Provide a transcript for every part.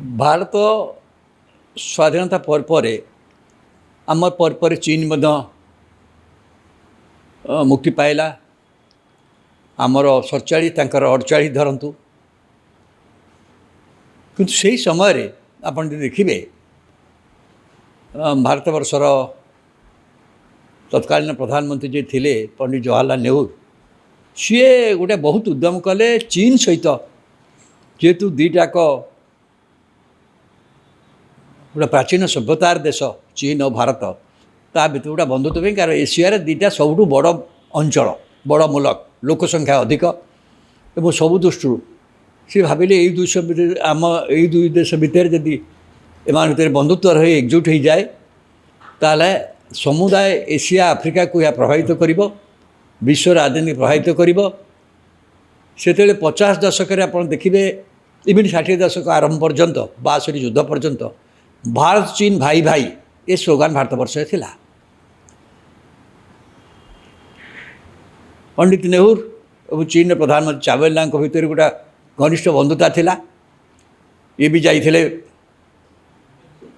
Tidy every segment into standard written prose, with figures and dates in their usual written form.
भारत स्वाधीनता पर आम पर चीन मुक्ति पाइला आमर 47 48 धरतु किंतु से समय आप देखिए भारत वर्षर तत्कालीन प्रधानमंत्री जी थे पंडित जवाहरलाल नेहरू सी गोटे बहुत उद्यम कले चीन सहित जेहेतु दीटाक गोटे प्राचीन सभ्यतार देश चीन और भारत ता भर गोटे बंधुत्व कारण एशिया दीटा सबुठ बड़ अंचल बड़ मुलक लोक संख्या अधिक और सबु दृष्टि सी भाविले यही दुई आम यही दुई देश भितर जदि एम भर बंधुत्व रही एकजुट हो जाए ताल समुदाय एशिया आफ्रिका को यह प्रभावित कर विश्व राजनीति प्रभावित कर 50 दशक आप देखिए इवन 60 दशक आरंभ पर्यंत 62 युद्ध पर्यंत भारत चीन भाई भाई ये स्लोगान भारत वर्ष थिला। पंडित नेहरू और चीन प्रधानमंत्री चावला भितर गोटा घनिष्ठ बंधुता थिला। ये भी जाइए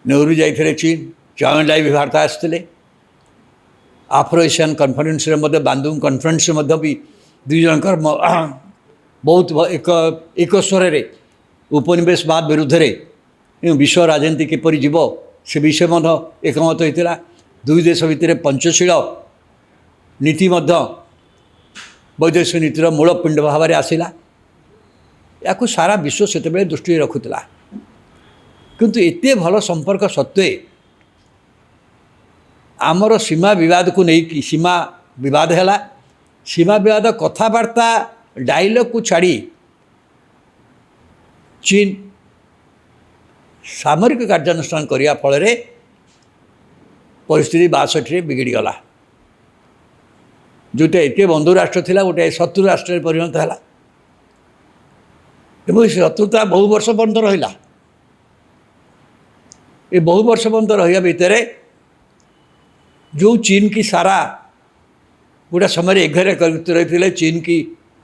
नेहरू जाइए चीन चावला भी भारत आसते आफ्रो एशियान कन्फरेन्स बांदुंग कन्फरेन्स भी दुई जनकर बहुत एक स्वर उपनिवेशवाद विरुद्ध रे विश्व राजनीति किपर जीव से विषय एकमत होता दुई देश भितर पंचशील नीति वैदेशिक नीतिर मूलपिंड भाव में आसला या सारा विश्व से दृष्टि रखुला किंतु एते भल संपर्क सत्वे आमर सीमा विवाद को लेकिन सीमा विवाद है सीमा विवाद कथबार्ता डायलॉग को छाड़ी चीन सामरिक कार्यानुष्ठान करने फल परिस्थिति 62 बिगड़गला जोटा एत बंधु राष्ट्र थिला गोटे शत्रु राष्ट्र परिणत है शत्रुता बहु वर्ष पर्यंत रहा ये बहु वर्ष पर्यंत रहा भितर जो चीन की सारा गोटे समय एघर रही चीन की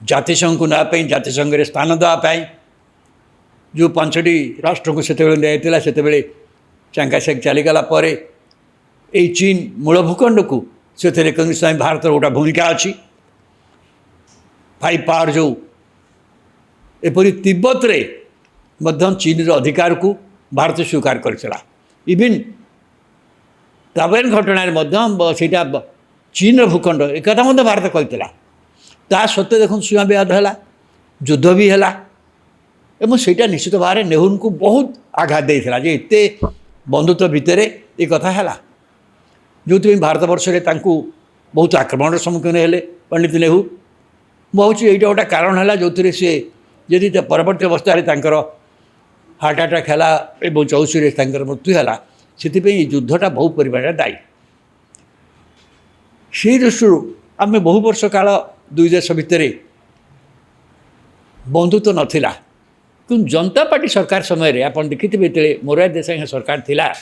जातिसंघ को नापी जातिसंघ में स्थान देवाई जो 5टी राष्ट्र को दिया से चांगा शेख चलीगला ये चीन मूल भूखंड को से भारत गोटा भूमिका अच्छी 5 पावर जो एपरी तिब्बत रे मध्यम चीन अधिकार को भारत स्वीकार करथिला इवन ताइवान घटना से चीन भूखंड एक भारत कहता ता सत्वे देख सीमा विवाद है युद्ध भी है से निश्चित भाव में नेहरू को बहुत आघात देता जे एते बंधुत्व भितर ये कथा है जो भारत वर्ष में बहुत आक्रमण सम्मुखीन हेले पंडित नेहरू मुझे यहाँ गोटे कारण है जो सी यदि परवर्त अवस्था हार्ट अटैक है 64 मृत्यु है से युद्धटा बहु परिमाण दायी से दृष्टि आम बहु वर्ष काल दुई देश भितर बंधुत्व नाला कि जनता पार्टी सरकार समय आप देखिए जो मोरारजी देसाई सरकार थिला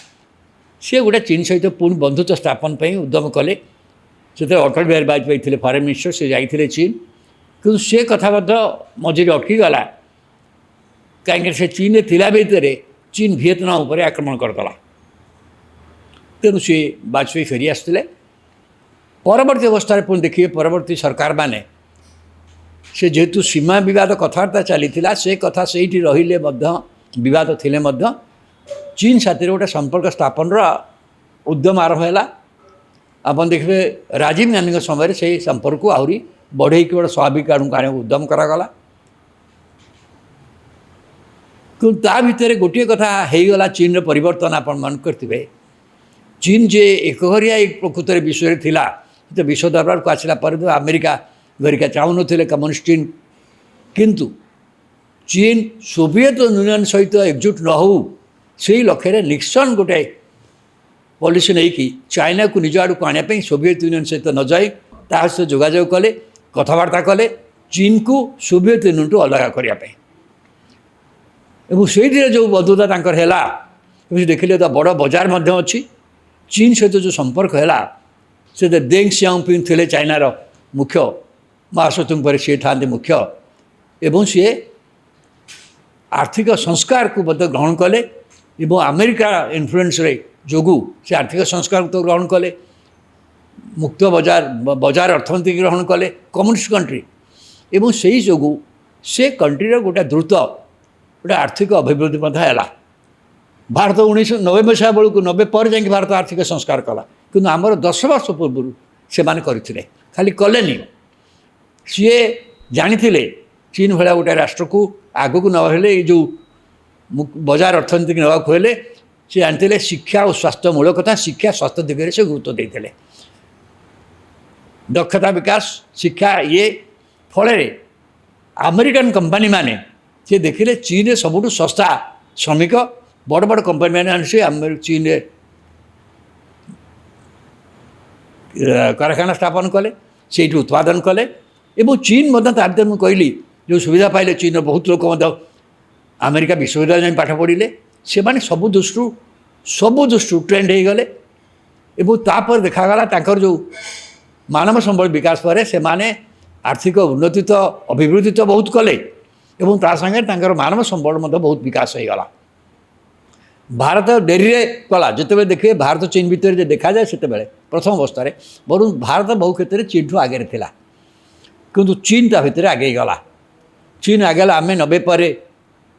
सी गोटे चीन सहित पुणी बंधुत्व स्थापन पर उद्यम कले से अटल बिहारी वाजपेयी थे फॉरेन मिनिस्टर से जाते चीन कि से कथा मझे अटकीगला कहीं से चीन थिला भितर चीन वियतनाम उपर आक्रमण करदेला तेणु सी वाजपेयी फेरी आसते परवर्ती अवस्था पुणी देखिए परवर्ती सरकार माने से जेहेतु सीमा विवाद कथबार्ता चली से कथा से रहिले विवाद थिले चीन साथी गोटे संपर्क स्थापन उद्यम आरंभ है आप देखिए राजीव गांधी समय से संपर्क को आहरी बढ़े गोटे स्वाभाविक आड़ को उद्यम करागला कि भितर गोटे कथा होगला चीन परिवर्तन आप मन करेंगे चीन जे एकघरिया प्रकृत विश्व में थिला तो विश्व दरबार को आसला अमेरिका गरिका चाहून कम्युनिस्ट चीन किंतु चीन सोवियत यूनियन सहित एकजुट न हो से लक्ष्य निक्सन गोटे पॉलिसी नहीं कि चाइना को निज आड़ को आने सोवियत यूनियन सहित न जाए सहित जोगाजोग कले कथबार्ता कले चीन को सोवियत यूनियन टू अलग करने से जो बंधुता है देखिए तो बड़ बजार अच्छी चीन सहित जो संपर्क है से देंग सियाओपिंग थे चाइनार मुख्य महासचिव पर सी था मुख्य एवं सी आर्थिक संस्कार को मत ग्रहण कले एवं अमेरिका इन्फ्लुएंस रे जोगु से आर्थिक संस्कार को ग्रहण कले मुक्त बजार बजार अर्थनीति ग्रहण कले कम्युनिस्ट कंट्री एवं से ही जोगु से कंट्रीर गोटे द्रुत गोटे आर्थिक अभिवृद्धि भारत 1990 मसीहा बेलू 90 पर जाकि भारत आर्थिक संस्कार कला कि आमर 10 वर्ष पूर्व से करते खाली कलेनि सी जानी चीन भाया गोटे राष्ट्र को आग को नहेले जो बजार अर्थनीति नवा हेले सी जानते शिक्षा और स्वास्थ्य मूल कथा शिक्षा स्वास्थ्य दिगरे से गुरुत्व देते दक्षता विकास शिक्षा ये फल अमेरिकन कंपनी माने से देखिले चीन सबुठ सस्ता श्रमिक बड़ बड़ कंपनी मैंने से चीन कारखाना स्थापन कले से उत्पादन कले एवं चीन तार मुझे कहली जो सुविधा पाइले चीन बहुत लोक अमेरिका विश्वविद्यालय पाठ पढ़िले से माने सब दृष्टि ट्रेंड हो गले एवं तापर देखागला तांकर जो मानव संबल विकास पर से माने आर्थिक उन्नति तो अभिवृद्धि तो बहुत कले एवं ता संगे तांकर मानव संबल बहुत विकास हो गला भारत डेरी कला जिते देखिए भारत चीन भितर जो देखा जाए से प्रथम अवस्था बर भारत बहु क्षेत्र में चीन ठू आगे था किंतु चीन ता भितर आगे गला चीन आगे आम 90 पर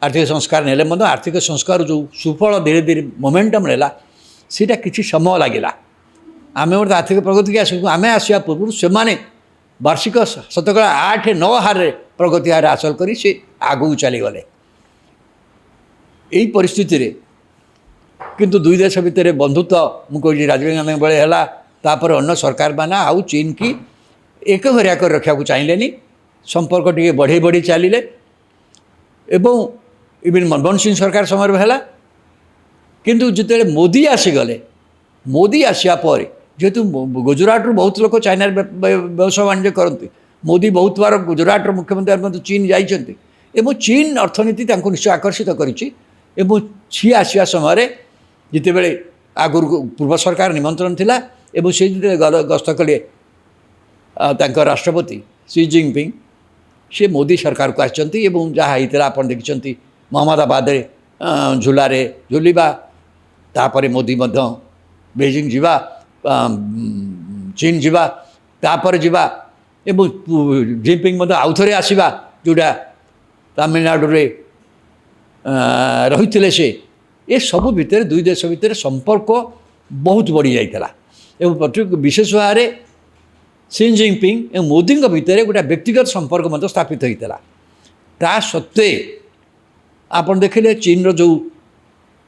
आर्थिक संस्कार नेले आर्थिक संस्कार जो सुफल धीरे धीरे मोमेंटम नेला सीटा किसी समय लगे आम गोटे आर्थिक प्रगति की आसू आम आसवा पूर्व से वार्षिक शतकड़ा 8-9 हार प्रगति हार हासिल कर आगू चलीगले यही परिस्थिति रे किंतु दुई देश भितर बंधुत्व मुझे राजीव गांधी बेले है तापर अन्य सरकार मैंने आउ चीन की एक घरिया कर रखा चाहिए संपर्क टे बढ़े बढ़ी चलिए एवं इवन मनमोहन सिंह सरकार समय है किंतु जिते मोदी आसीगले मोदी आसिया पर जेहेतु गुजरात बहुत लोग चाइना व्यवसाय वाणिज्य करती मोदी बहुत बार गुजरात मुख्यमंत्री चीन जाइए एवं चीन अर्थनीति निश्चय आकर्षित करी आसवा समय जिते बड़े आगुरी पूर्व सरकार निमंत्रण थिला एवं से गस्त कले राष्ट्रपति सी जिनपिंग से मोदी सरकार को आसचंती एवं जहाँ होता आप देखते मोहम्मदाबाद झूलारे झुलवा तापर मोदी बेजिंग जीवा चीन जीवा तापर जीवा एवं जिनपिंग आउ थे आसवा जोटा तमिलनाडु रे रही से ये सब भितर दुई देश भितर संपर्क बहुत बढ़ी जाता एवं विशेष भाव में सी जिनपिंग और मोदी भितर गोटे व्यक्तिगत संपर्क स्थापित होता ता सत्वे आप देखिले चीन जो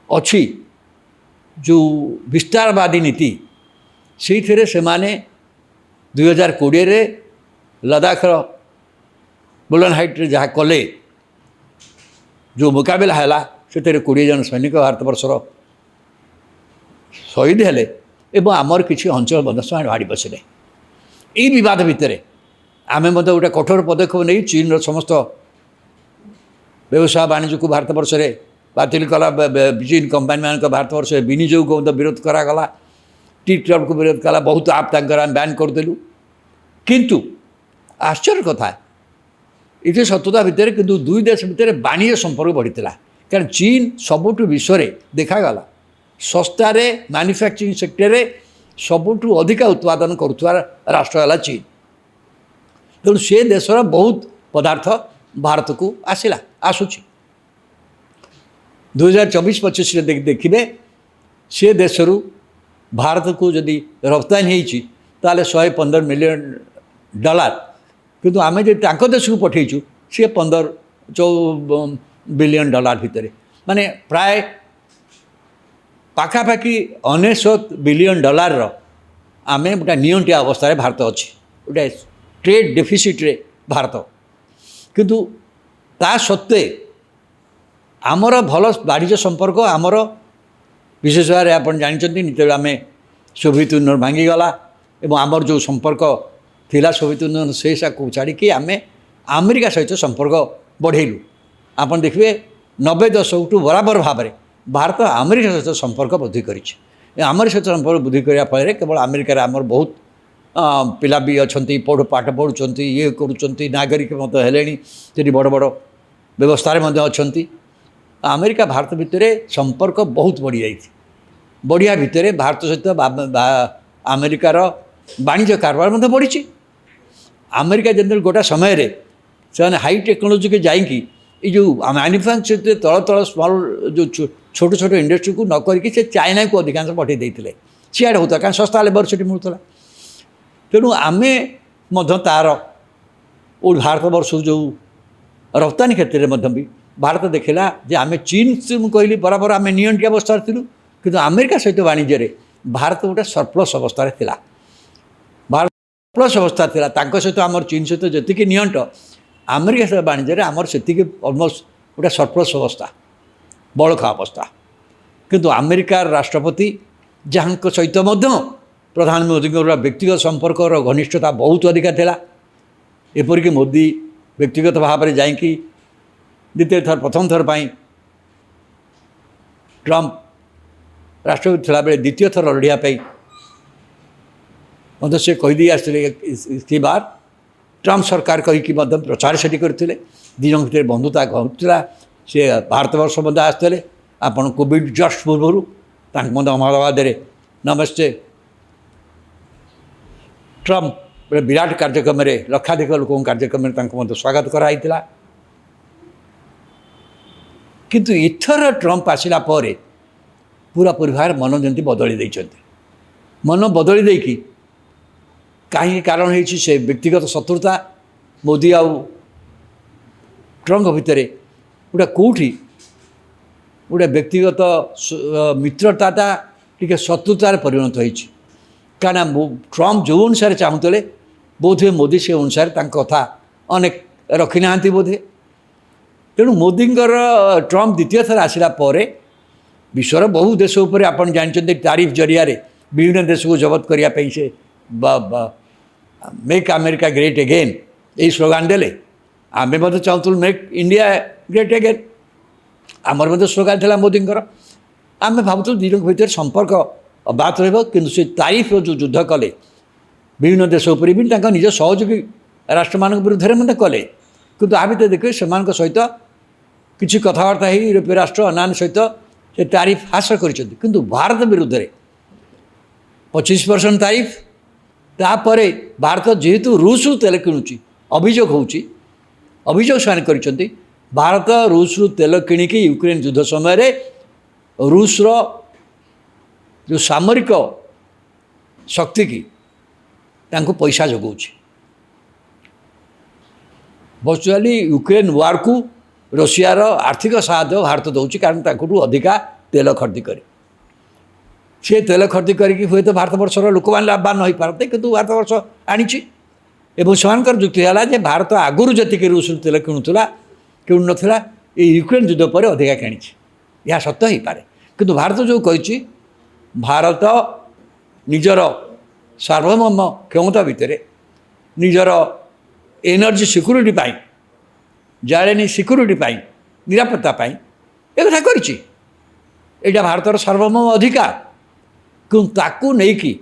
अच्छी जो विस्तारवादी नीति से माने 2020 लद्दाख बुलंद हाइट जहाँ कले जो मुकाबला है से 20 जन सैनिक भारत वर्षर शहीद हेले एवं आमर किसी अंचल से भाड़ी बसिले यही बद भितर आम गोटे कठोर पदक्षेप नहीं चीन समस्त व्यवसाय वाणिज्य को भारत वर्ष में बातिल कला चीन कंपानी मान भारत वर्ष विनियोग को विरोध करागला टी ट्रब को विरोध कला बहुत आप बैन करदेलु किंतु आश्चर्य कथा ये सत्यता भितर किंतु दुई देश भितर वाणिज्य संपर्क बढ़ी कारण चीन सबुठ विश्व में देखागला सस्तार मैन्युफैक्चरिंग सेक्टर में सबुठ अधिका उत्पादन करुवा राष्ट्र है चीन तेणु से देशर बहुत पदार्थ भारत को आसला आसूची 2024-25 देखिए से देशरू भारत को जदि रप्तानी होता 115 मिलियन डॉलर किंतु आम जो देश को पठेचु सी 15 बिलियन डॉलर भितर माने प्राय पाखापाखि 19 बिलियन डॉलर आम गोटे नियंटिया अवस्था भारत अच्छी गोटे ट्रेड डेफिसिट रे भारत किंतु ता सत्वे आमर भल वाणिज्य संपर्क आमर विशेष भाव में आप जानते जिते आम सोवियत यूनियन भांगीगला एवं आमर जो संपर्क थिला सोवियत यूनियन से छाड़ी आम अमेरिका सहित संपर्क बढ़ेलु आप देखिए 90 दशक बराबर भाव में भारत अमेरिका सहित संपर्क वृद्धि कर अमेरिका सहित संपर्क वृद्धि करने फल केवल अमेरिका आमर बहुत पिला भी अच्छा पाठ पढ़ुंट ये करुँच नागरिक हेले बड़ बड़ व्यवस्था अच्छा अमेरिका भारत भितर संपर्क बहुत बढ़ी जाइए बढ़िया भितर भारत सहित अमेरिकार वाणिज्य कारबार मध्य बढ़ी अमेरिका जब गोटा समय से हाई टेक्नोलोजी के जाइकी ये जो मैन्युफैक्चर तल तल स्मॉल जो छोट छोट इंडस्ट्री को न करके से चाइना को अधिकांश पठे देते सियाड़े होता कारण सस्ता लेबर से मिलूला तेणु आम तार भारत वर्ष जो रप्तानी क्षेत्र में भी भारत देखला जे आम चीन से कहली बराबर आम नियंटी अवस्था थिलु किंतु अमेरिका सहित वाणिज्य भारत गोटे सरप्लस अवस्था थिला भारत सरप्लस अवस्था थिला तांको सहित आमर चीन सहित जतिक नियंट अमेरिका सहित वाणिज्य आमर सेतिक ऑलमोस्ट गोटे सरप्लस अवस्था बड़खा अवस्था किंतु अमेरिकार राष्ट्रपति जहाँ सहित प्रधानमंत्री व्यक्तिगत संपर्क घनिष्ठता बहुत अधिका थिला एपरिक मोदी व्यक्तिगत भाव में जाइकी द्वितीय थर प्रथम थर पाई ट्रंप राष्ट्रपति थिला बेले द्वितीय थर लड़ाई मतलब से कहीदी आसती बार ट्रंप सरकार कहीकि प्रचार से करते दिनों भितर बंधुता घटुला सी भारतवर्ष मध्य आसते आपन कोविड जस्ट पूर्व अहमदाबाद नमस्ते ट्रंप विराट कार्यक्रम लक्षाधिक लोक कार्यक्रम स्वागत कराई किंतु इथर ट्रंप आसला पूरा परिवार मन जमी बदली देते मन बदली देकी कहीं कारण है से व्यक्तिगत शत्रुता मोदी आउ ट्रंप भितर गोटे कौटी गोटे व्यक्तिगत मित्रताटा टी शत्रुतार परिणत होती कारण ट्रंप जो अनुसार चाहूले बोधे मोदी से अनुसार कथा अनेक रखी ना बोधे तेणु मोदी ट्रंप द्वितीय थर आसला विश्वर बहु देश उपर आप जानते तारीफ जरिया विभिन्न देश को जबत करने से मेक अमेरिका ग्रेट अगेन यही स्लोगान देले आमे चाहूँ मेक इंडिया ग्रेट अगेन आमर स्लोगान था मोदी आम भावुँ दिनक भर संपर्क बात रही तारीफ जो युद्ध कले विभिन्न देश उपर भी निज सहयोगी राष्ट्र मान विरुद्ध में कले किंतु आ भर देखिए से सहित किसी कथबार्ता यूरोपीय राष्ट्र अन्य सहित से तारीफ हासिल कर भारत विरुद्ध में 25% तारीफ तापर भारत जेहेतु रूस तेल किणुची अभियोग होभियोग से भारत रूस तेल किणिकी यूक्रेन युद्ध समय रूसर जो सामरिक शक्ति की पैसा जगाऊँ वर्चुअली यूक्रेन वार को रशियार आर्थिक सहायता भारत दूसरी कारण अधिका तेल खरीदी करे सी तेल खरीदी करके हुए तो भारत वर्षर लोक मैंने लाभवान हो पारते किंतु भारत वर्ष आनी से युक्ति है भारत आगुरी जी रूस तेल किणुला किणु ना ये यूक्रेन युद्ध पर अधिका किणी यह सत्य हो पारे किंतु भारत जो कही भारत निजर सार्वभौम क्षमता भितर निजर एनर्जी सिक्यूरिटी पाई जाड़े सिक्यूरिटी पाई निरापत्ता पाई एक कथा करिछि एटा भारतर सार्वभौम अधिकार किंतु ताकू नहीं कि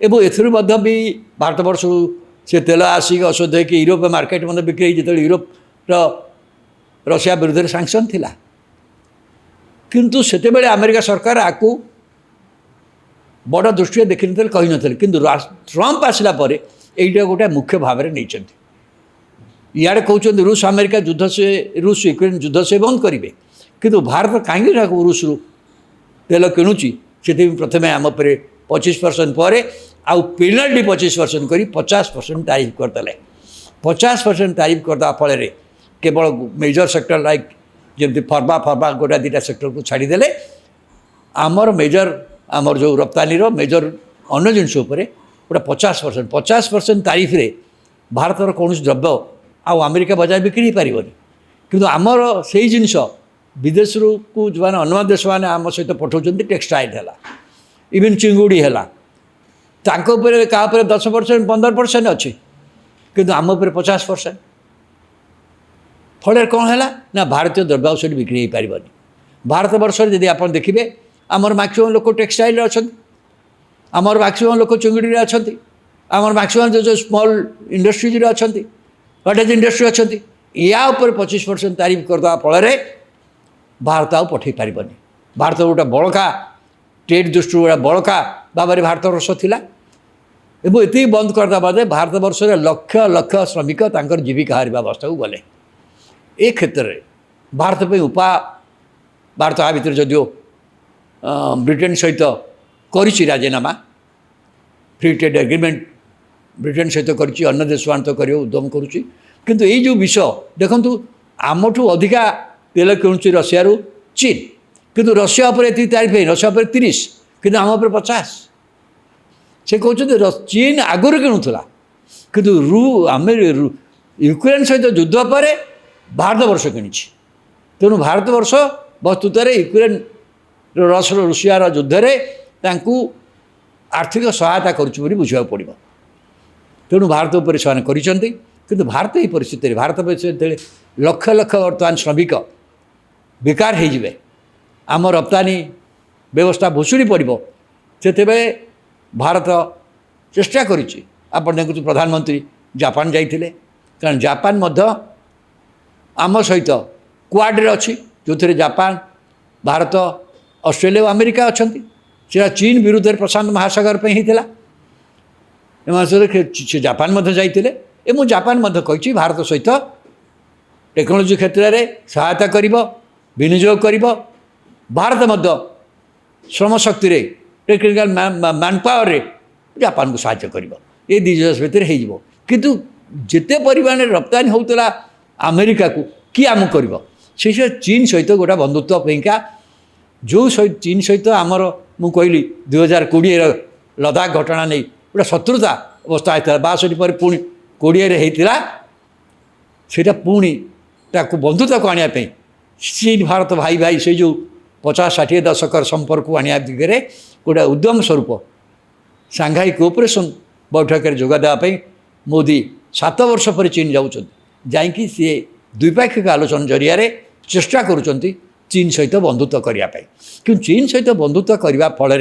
एवं एथुरु मध्य भी भारत वर्ष से तेल आसिक अशुद्ध होकर यूरोप मार्केट मध्य बिक्री जो यूरोप रशिया विरुद्ध सांक्शन थिला किंतु सेते बेले अमेरिका सरकार आपको बड़ दृष्टि देखी न कही न कि ट्रंप आसला यहीटा गोटे मुख्य भाव में नहीं इे कहते रूस अमेरिका युद्ध से रूस यूक्रेन युद्ध से बंद करेंगे किंतु भारत कहीं रूस तेल किणुची से प्रथम आम पर 25% पर आउ पेनाल्टी 25% कर 50% तारीफ करदे 50% तारीफ करदे फल केवल मेजर सेक्टर लाइक जमी फर्मा गोटा दीटा सेक्टर को छाड़देले आमर मेजर आमर जो रप्तानी मेजर अन्य जिनस गोटे 50% तारीफ रे भारतर कौन द्रव्य आउ अमेरिका बजार बिक्री हो पारन किंतु आमर से जिनस विदेश को जो अन्य देश मैंने आम सहित पठाऊँ टेक्सटाइल है इवन चिंगुड़ी है क्या 10% 15% अच्छे किंतु आम पर 50% फल कौन है ना भारतीय द्रव्य औषधि बिक्री हो पारन भारत वर्ष यदि आप देखिए आमर मैक्सिमम लोक टेक्सटाइल अच्छा आमर मैक्सिमम लोक चिंगुड़ी अच्छा आमर मैक्सिमम जो स्मॉल इंडस्ट्रीज अच्छा कटेज इंडस्ट्री अच्छा या 25% तारीफ करदे फल भारत आउ पठे पारिबनी। भारत गोटे बड़का ट्रेड दृष्टि गोटे बड़का भाव में भारत वर्ष थिला एवं ये बंद करदा बादे भारत वर्ष लक्ष लक्ष श्रमिक तांकर जीविका हारिबा अवस्था को गले। ए क्षेत्र में भारत पे उपा भारत आ भितर जदिओ ब्रिटेन सहित करिछि राजीनामा फ्री ट्रेड एग्रीमेंट ब्रिटेन सहित करिछि अन्य देश मान तो करियो उद्यम करुछि किंतु ये जो विषय देखंतु आमठू अधिका तेल किणुछि रशिया रु चीन किंतु रशिया पर एति तारीफ है रशिया पर 30 किंतु आम पर 50 से कहते चीन आगुरी किणुला किंतु यूक्रेन सहित युद्ध पर भारत वर्ष किणी तेणु भारत वर्ष वस्तुतः यूक्रेन रशिया युद्ध में आर्थिक सहायता करुँच बुझा पड़ो तेणु भारत उपर से किंतु भारत ही परिस्थिति भारत लक्ष लक्ष बर्तमान श्रमिक बेकार हो आम रप्तानी व्यवस्था भुशुड़ी पड़ो से भारत चेष्टा करिछि। आपण देखु प्रधानमंत्री जापान जाइथिले कारण जापान मध्य आम सहित क्वाड अच्छी जो थे जापान भारत ऑस्ट्रेलिया और अमेरिका अच्छा से चीन विरुद्ध में प्रशांत महासागर पे ही थिला से जापान मध्य जाइथिले एवं जापान मध्य कहिछि भारत सहित टेक्नोलोजी क्षेत्र में सहायता करिबो विनियोग करिबो भारत मध्य श्रम शक्ति रे टेक्निकल मैन पावर रे जापान को साहाय्य करिबो ए दी देश भितर हो किंतु जिते परिमाण रप्तानी होतला अमेरिका को कि आम कर से चीन सहित गोटा बंधुत्व पैका जो चीन सहित आमर मु कहली 2020 लद्दाख घटना नहीं गोटे शत्रुता अवस्था होता 62 पर पुणी 20 होता पुणी ताकू बंधुता को आने चीन भारत भाई भाई से जो 50-60 दशकर संपर्क को आने दिगरे गोटे उद्यम स्वरूप सांघाई कोऑपरेशन बैठक में जोगदेवाई मोदी 7 वर्ष पर चीन जाऊँ जाकि सी द्विपाक्षिक आलोचना जरिया चेष्टा करुँच चीन सहित बंधुत्व करने कि चीन सहित बंधुत्व करने फल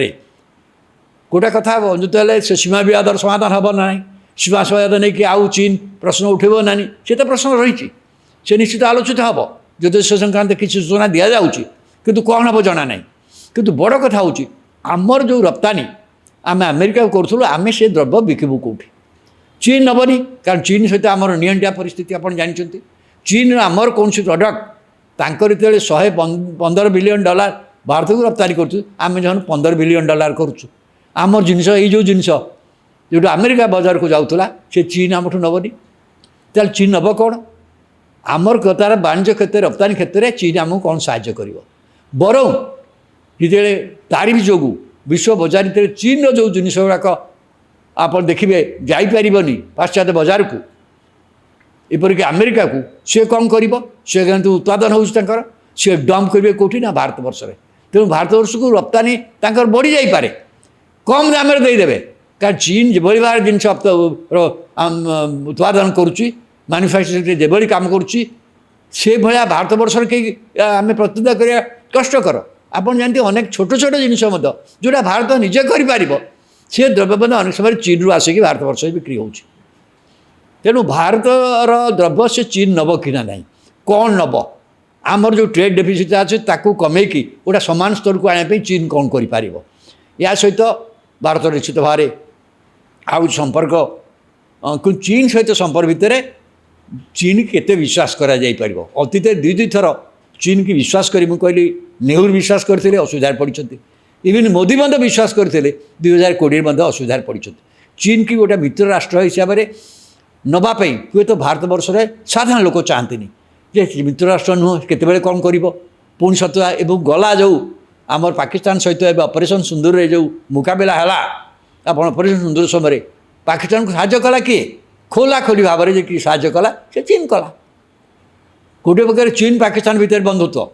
गोटे कथा बंधुत्व से सीमा विवादर समाधान हम ना सीमा विवाद नहीं कि आउ चीन प्रश्न उठेब ना से तो प्रश्न रही से निश्चित आलोचित हम ज्योतिष संक्रांत किसी सूचना दि जाऊँगी किंतु कौन हम जना ना किंतु बड़ कथा हूँ आमर जो रप्तानी आम अमेरिका करूँ आम से द्रव्य बिकबू कौटी चीन नबनी कारण चीन सहित आमर नियंटिया परिस्थिति आप जानते चीन आमर कौन प्रडक्ट तांकर जो 115 बिलियन डॉलर भारत को रप्तानी करें जन 15 बिलियन डॉलर करुँ आमर जिनस ये जिनस जो अमेरिका बाजार को जाऊला से चीन आमठू नबनी तेल चीन नब कौन आमर तार वाणिज्य क्षेत्र रप्तानी क्षेत्र में चीन आमको कौन साहाय्य कर बरं जो तारीफ जो विश्व बजार चीन जो जिनस गुड़ाक आप देखिए जापरनि पाश्चात्य बजार को एपरिक अमेरिका को सी कौन कर उत्पादन हो सी डंप करेंगे कौटी ना भारत वर्ष में तेणु भारत वर्ष को रप्तानी बढ़ी जापे कम दाम देदेवे कारण चीन जो भाव जिन उत्पादन करुच्ची मैन्युफैक्चरिंग जो कम करुच्ची से भाया भारत वर्ष कहीं आम प्रतिद्वंद करवा कष्टकर आपड़ जानते अनेक छोट छोट जिनस जोटा भारत निजे कर सी द्रव्य अनेक समय चीन रु आसिक भारत वर्ष बिक्री हो तेणु भारतर द्रव्य से चीन नब कि ना कौन नब आमर जो ट्रेड डेफिसिट अच्छे ताकू कमेकी गोटे सामान स्तर को आने चीन कौन कर या सहित भारत निश्चित भाव आउ संपर्क चीन सहित संपर्क भितर चीन केते विश्वास करा जाई परिबो अतीत दुई थर चीन की विश्वास करी मु कहली नेहरू विश्वास करते असुविधा पड़ते इवन मोदी मध्य विश्वास करते 2020 मध्य असुविधा पड़ते चीन की गोटे मित्र राष्ट्र हिसाब से नवाप हुए तो भारत वर्ष में साधारण लोक चाहती जे मित्र राष्ट्र नुह केतबेले कौन कर पुणी सत्ता एवं गला जो आमर पाकिस्तान सहित ऑपरेशन सिंदूर रे जो मुकाबला है आप ऑपरेशन सिंदूर समय पाकिस्तान को साहाय्य कला किए खोला खोली भाव में कि साहाय्य कला से चीन कला गोटे प्रकार चीन पाकिस्तान भितर बंधुत्व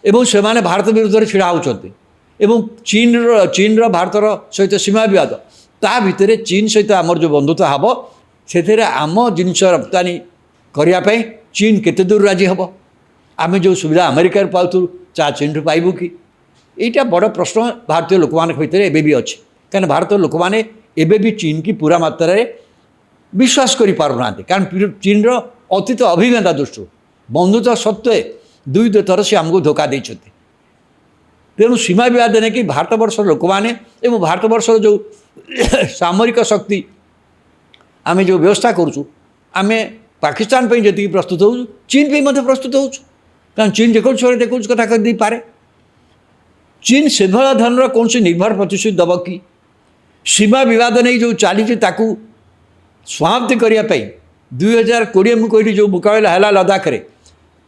एवं से माने भारत विरुद्ध में छिड़ा होती एवं चीन भारतर सहित सीमा विवाद ता भितर चीन सहित आमर जो बंधुत्व हम से आम जिनस रप्तानी करने चीन केते दूर राजी हम आम जो सुविधा अमेरिकार पाऊँ चा चीन रु पाइबू कि यहाँ बड़ प्रश्न भारतीय लोक मान भितर एबे भी अच्छे कहीं भारतीय लोक मैंने एबे भी चीन की पूरा मात्रा विश्वास कर पारना कारण चीन अतीत अभिज्ञता दृष्टि बंधुत्व सत्वे दुई थर से आमको धोखा देते तेणु सीमा विवाद नहीं कि भारतवर्षर लोक मैंने एवं भारतवर्षर जो सामरिक शक्ति आम जो व्यवस्था करुँ आम पाकिस्तान पर जी प्रस्तुत हो चीन पर प्रस्तुत हो कारण चीन देखो देखो कथा कर पारे चीन से धरण कौन सी निर्भर प्रतिश्रुति दब कि सीमा विवाद नहीं जो चली समाप्ति करने 2020 मुझे जो मुकाबला है लद्दाख में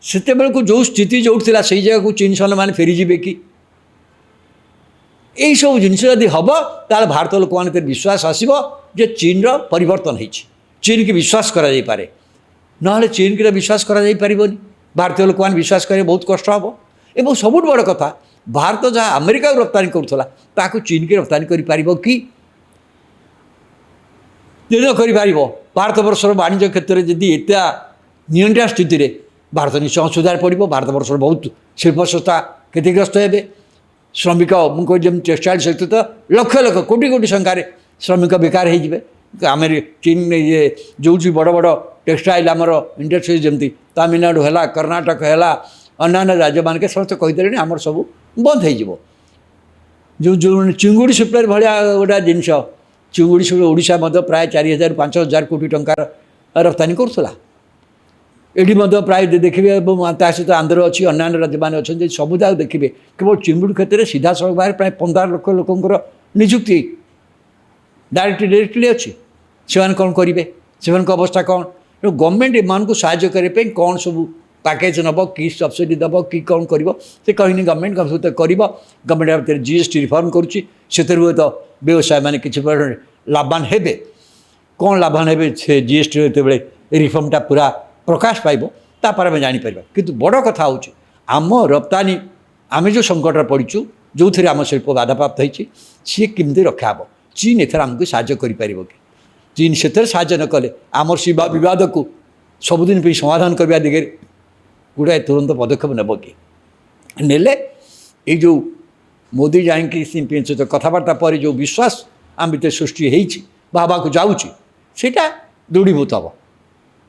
से बेलू जो स्थिति जो थी से जगह को चीन सन मैंने फेरीजे कि यही सब जिन जदि हम ताल भारत लोक मैंने विश्वास आसो जे चीन परिवर्तन हो चीन की विश्वास करे ना चीन की विश्वास कर भारतीय लोक मैंने विश्वास करें बहुत कष्ट हम और सब बड़ कथा भारत जहाँ अमेरिका रप्तानी करूला ताकू चीन की रप्तानी कर कि कर भारत वर्षर वाणिज्य क्षेत्र में जदि एत नियंत्रण स्थित भारत निश्चय सुधार पड़ो भारत वर्षर बहुत शिल्प संस्था क्षतिग्रस्त हे श्रमिक मुझे टेक्सटाइल सेक्टर तो लक्ष लक्ष कोटी कोटी संख्यार श्रमिक बेकार हो आम चीन ये जो बड़ बड़ टेक्सटाइल आमर इंडस्ट्री जमी तमिलनाडु है कर्णाटक है अन्य राज्य मानक समस्त कहीदे आमर सब बंद हो जो चिंगुड़ी सप्लायर भाया गोटा जिनस चिंगुड़ी सब ओडिशा प्राय 4000-5000 कोटी टंकार रप्तानी करूला एटी प्राय देखिए सहित आंध्र अच्छी अन्य राज्य मैंने अच्छा सबुदा देखिए केवल चिंगुड़ी क्षेत्र में सीधा सड़क बाहर प्राय 15 लाख लोकर निजुक्ति डायरेक्टली अच्छी से कौन करेंगे से अवस्था कौन गवर्नमेंट एम को साहय करने कौन सब पैकेज नब कि सब्सिडी दब कि कौन कर कहनी गवर्नमेंट गवर्नमेंट जीएसटी रिफर्म करुँच तो व्यवसाय मैंने किसी लाभान हे कौन लाभान हे जीएसटी जो रिफर्मटा पूरा प्रकाश पाइब तापर आम जापर किंतु बड़ कथा हूँ आम रप्तानी आम जो संकट पड़चु जो थे आम शिल्प बाधाप्राप्त होती सी केमती रखा हे चीन एथर आमको साहय कर कि चीन से साहय न कले आम सीमा विवाद को सबुदिन समाधान करने दिगे गुड़ाए तुरंत पदक्षेप नेब कि नेले ये जो मोदी जाकि सहित कथबार्ता पर जो विश्वास आम भर सृष्टि होगा को जाऊँगा दृढ़ीभूत हम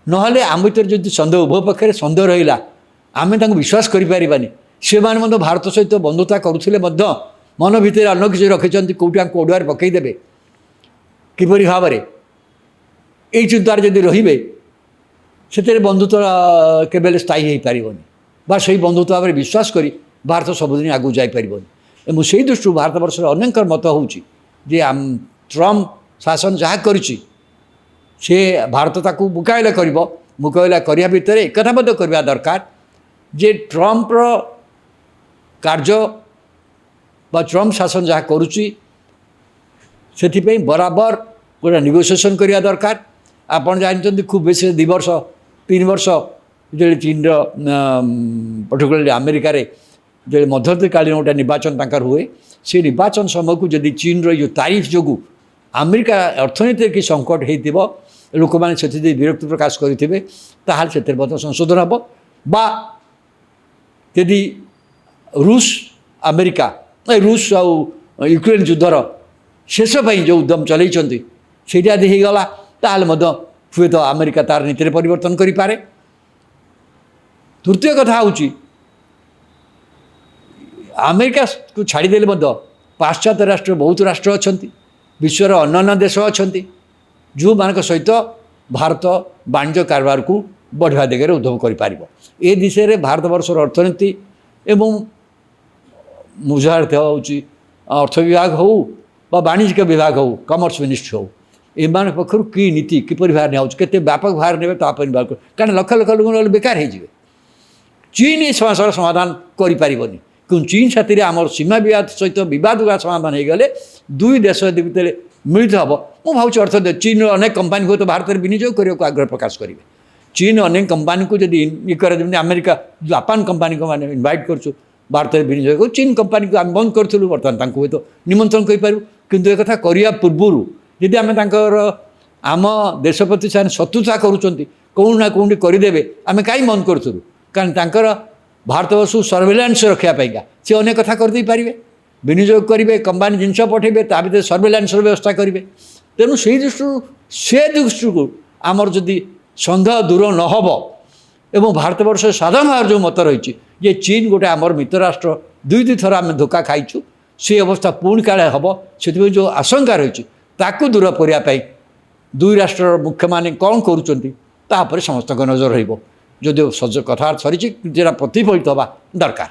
ना आम भर जो सन्देह उभय पक्षे सन्देह रहा आम विश्वास करें से भारत सहित बंधुता करुले मन भितर अन्न किसी रखिंट कौटी ओडुआर पकईदे किपरि भाव में यही चिंतार जदि रे से बंधुत्व केवल स्थायी हो पारनि बा से बंधुत्व भाव में विश्वास कर भारत सबुदिन आगू जापरनि मुझे दृष्टि भारत वर्ष अनेक मत हूँ आम ट्रम्प शासन जहाँ कर भारत ताकू मुकाबला कर मुकाबला करने भितर एक कथा करवा दरकार जे ट्रम्पर कार्य बा ट्रम्प शासन जहाँ करुच्ची से बराबर गोटे नेगोसिएशन करवा दरकार आपड़ जानते खूब बेस 2 वर्ष 3 वर्ष जो चीन पर्टिकुलरली अमेरिका जो मध्यवर्तीकालीन गोटे निर्वाचन तक हुए से निर्वाचन समय को जदि चीन रो तारीफ जो अमेरिका अर्थनीति की संकट हो लोक मैंने से विरक्ति प्रकाश करेंगे ताल से संशोधन हम बा यदि रूस अमेरिका रूस आ यूक्रेन युद्धर शेष जो उद्यम चलती से होगला ताल हुए तो अमेरिका तार नीति परिवर्तन करें तृतीय कथा हूँ अमेरिका को छाड़देले पाश्चात्य राष्ट्र बहुत राष्ट्र अच्छा विश्वर अन्य देश अच्छा जो मान सहित भारत वाणिज्य कारोबार को बढ़ा दिगरे उद्यम कर ए दिशा रे भारत वर्षर अर्थनीति एवं मुझार्थ हूँ अर्थ विभाग हो बा वाणिज्यिक विभाग हो कमर्स मिनिस्ट्री हो एम पक्षर कि नीति किपर भार निते व्यापक भार ने कारण लक्ष लक्ष लोक बेकार हो चीन ये समस्या समाधान करें क्यों चीन साथी आम सीमा विवाद सहित बद समाधान हो गले दुई देश भितर मिलित हम मुझे भावी अर्थ चीन अनेक कंपानी को तो भारत में विनियोग करने को आग्रह प्रकाश करेंगे चीन अनेक कंपानी को जब ये करे अमेरिका जापान कंपानी को मैंने इनवाइट कर भारत में विनियोग चीन कंपानी को आम बंद करूँ बर्तमान हुए तो निमंत्रण करूँ किंतु एक कथा करने पूर्वर जदि आम आम देश प्रति से शत्रुता करुँच कौन ना कौटी करदे आम कहीं बंद करूँ कारण भारतवर्ष सर्वेलान्स रखापा सी अनेक कथा करदे पारे विनियोग करेंगे कंपानी जिनस पठेबे ता भर सर्वेलान्स व्यवस्था करेंगे तेणु से दृष्टि को आमर जदि सन्देह दूर न हम ଏବଂ ଭାରତବର୍ଷରେ ସାଧାରଣ ଭାବରେ ଯେଉଁ ମତ ରହିଛି ଯେ ଚୀନ୍ ଗୋଟେ ଆମର ମିତ୍ର ରାଷ୍ଟ୍ର, ଦୁଇ ଥର ଆମେ ଧୋକା ଖାଇଛୁ, ସେ ଅବସ୍ଥା ପୁଣି କାଳେ ହେବ, ସେଥିପାଇଁ ଯେଉଁ ଆଶଙ୍କା ରହିଛି ତାକୁ ଦୂର କରିବା ପାଇଁ ଦୁଇ ରାଷ୍ଟ୍ରର ମୁଖ୍ୟମାନେ କ'ଣ କରୁଛନ୍ତି ତା ଉପରେ ସମସ୍ତଙ୍କ ନଜର ରହିବ। ଯଦିଓ କଥାବାର୍ତ୍ତା ସରିଛି, ଯେଟା ପ୍ରତିଫଳିତ ହେବା ଦରକାର।